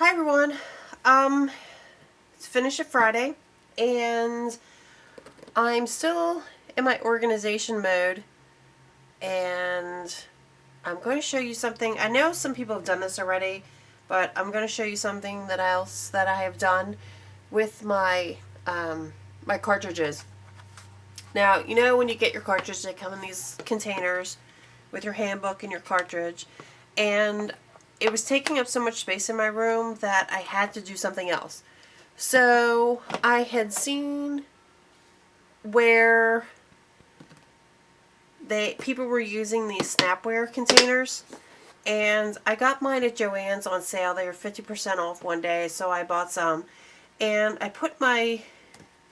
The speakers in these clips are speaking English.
Hi everyone. It's Finish It Friday, and I'm still in my organization mode, and I'm going to show you something. I know some people have done this already, but I'm going to show you something else that I have done with my my cartridges. Now, you know when you get your cartridges, they come in these containers with your handbook and your cartridge, and it was taking up so much space in my room that I had to do something else. So I had seen where people were using these Snapware containers, and I got mine at Joann's on sale. They were 50% off one day, so I bought some, and I put my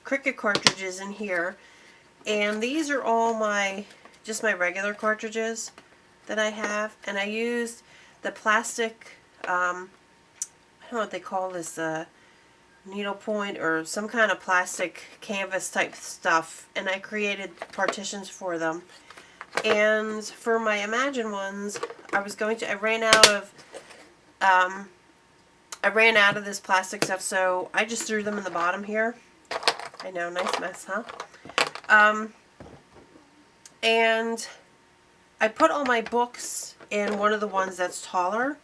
Cricut cartridges in here, and these are all just my regular cartridges that I have, and I used the plastic, I don't know what they call this, needlepoint or some kind of plastic canvas type stuff, and I created partitions for them. And for my Imagine ones, I ran out of this plastic stuff, so I just threw them in the bottom here. I know, nice mess, huh? And I put all my books in one of the ones that's taller,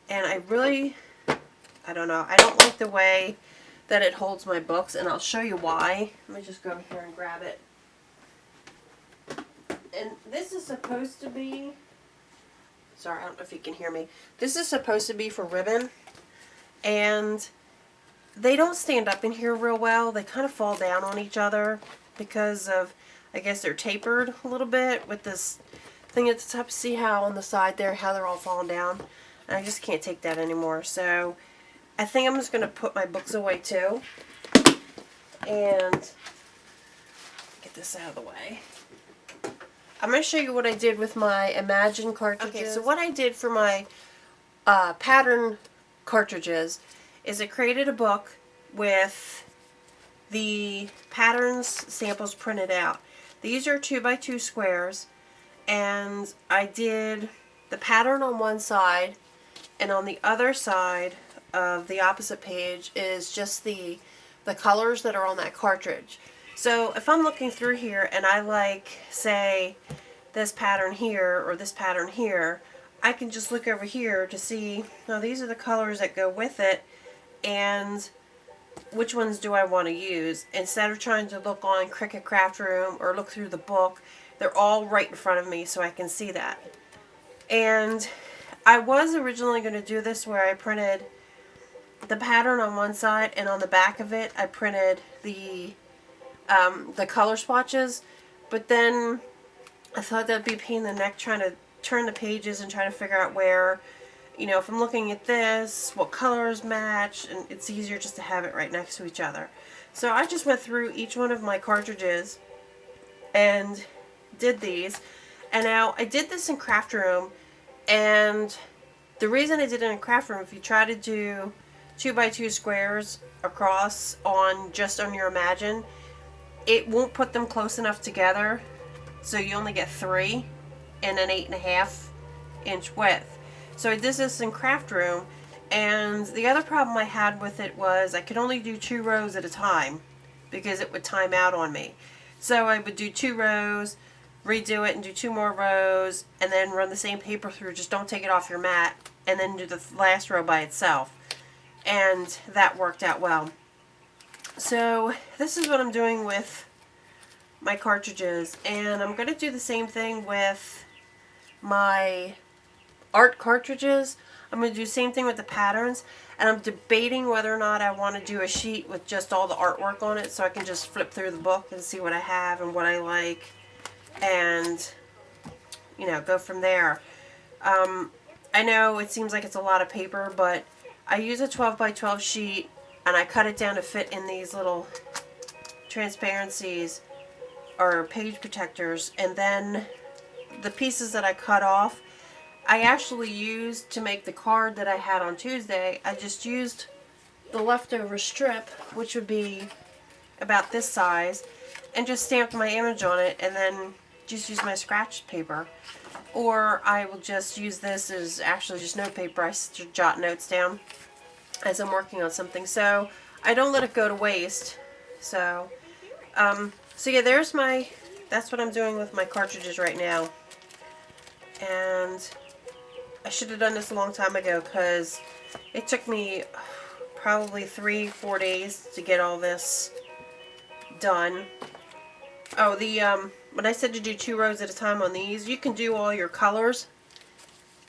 and I don't know, I don't like the way that it holds my books, and I'll show you why. Let me just go over here and grab it. And this is supposed to be, sorry, I don't know if you can hear me. This is supposed to be for ribbon, and they don't stand up in here real well. They kind of fall down on each other because of, I guess they're tapered a little bit with this thing at the top. See how on the side there, how they're all falling down? And I just can't take that anymore. So I think I'm just going to put my books away too. And get this out of the way. I'm going to show you what I did with my Imagine cartridges. Okay, so what I did for my pattern cartridges is I created a book with the patterns samples printed out. These are 2x2 squares, and I did the pattern on one side, and on the other side of the opposite page is just the colors that are on that cartridge. So if I'm looking through here and I like, say, this pattern here or this pattern here, I can just look over here to see, now these are the colors that go with it, and which ones do I want to use, instead of trying to look on Cricut Craft Room or look through the book. They're all right in front of me so I can see that. And I was originally going to do this where I printed the pattern on one side, and on the back of it I printed the color swatches, but then I thought that'd be a pain in the neck trying to turn the pages and try to figure out where, you know, if I'm looking at this, what colors match, and it's easier just to have it right next to each other. So I just went through each one of my cartridges and did these. And now I did this in Craft Room, and the reason I did it in Craft Room, if you try to do 2x2 squares across just on your Imagine, it won't put them close enough together, so you only get 3 in an 8.5 inch width. So I did this in Craft Room, and the other problem I had with it was I could only do 2 rows at a time because it would time out on me. So I would do 2 rows, redo it and do 2 more rows, and then run the same paper through, just don't take it off your mat, and then do the last row by itself. And that worked out well. So this is what I'm doing with my cartridges, and I'm going to do the same thing with my art cartridges. I'm going to do the same thing with the patterns, and I'm debating whether or not I want to do a sheet with just all the artwork on it so I can just flip through the book and see what I have and what I like, and, you know, go from there. I know it seems like it's a lot of paper, but I use a 12x12 sheet, and I cut it down to fit in these little transparencies or page protectors, and then the pieces that I cut off I actually used to make the card that I had on Tuesday. I just used the leftover strip, which would be about this size, and just stamped my image on it, and then just use my scratch paper. Or I will just use this as actually just note paper. I jot notes down. as I'm working on something. So I don't let it go to waste. So, so yeah, that's what I'm doing with my cartridges right now. And I should have done this a long time ago because it took me probably 3-4 days to get all this done. Oh, when I said to do 2 rows at a time on these, you can do all your colors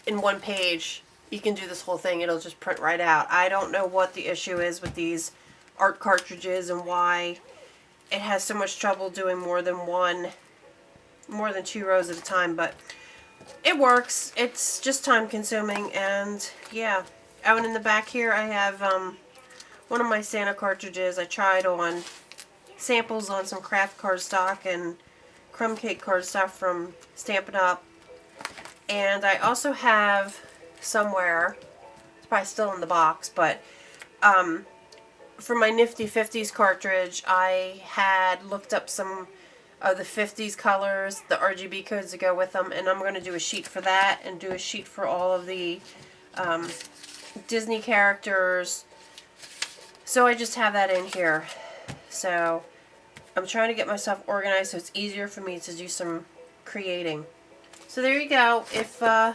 in one page. You can do this whole thing. It'll just print right out. I don't know what the issue is with these art cartridges and why it has so much trouble doing more than 2 rows at a time, but it works. It's just time consuming, and yeah. Oh, and in the back here I have one of my Santa cartridges. I tried on samples on some craft cardstock and crumb cake cardstock from Stampin' Up. And I also have somewhere, it's probably still in the box, but for my Nifty 50s cartridge, I had looked up some of the 50s colors, the RGB codes to go with them, and I'm going to do a sheet for that and do a sheet for all of the Disney characters. So I just have that in here. So I'm trying to get myself organized so it's easier for me to do some creating. So there you go. If have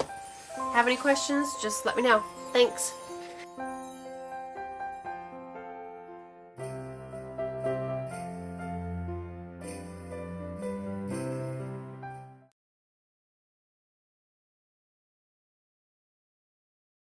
any questions, just let me know. Thanks.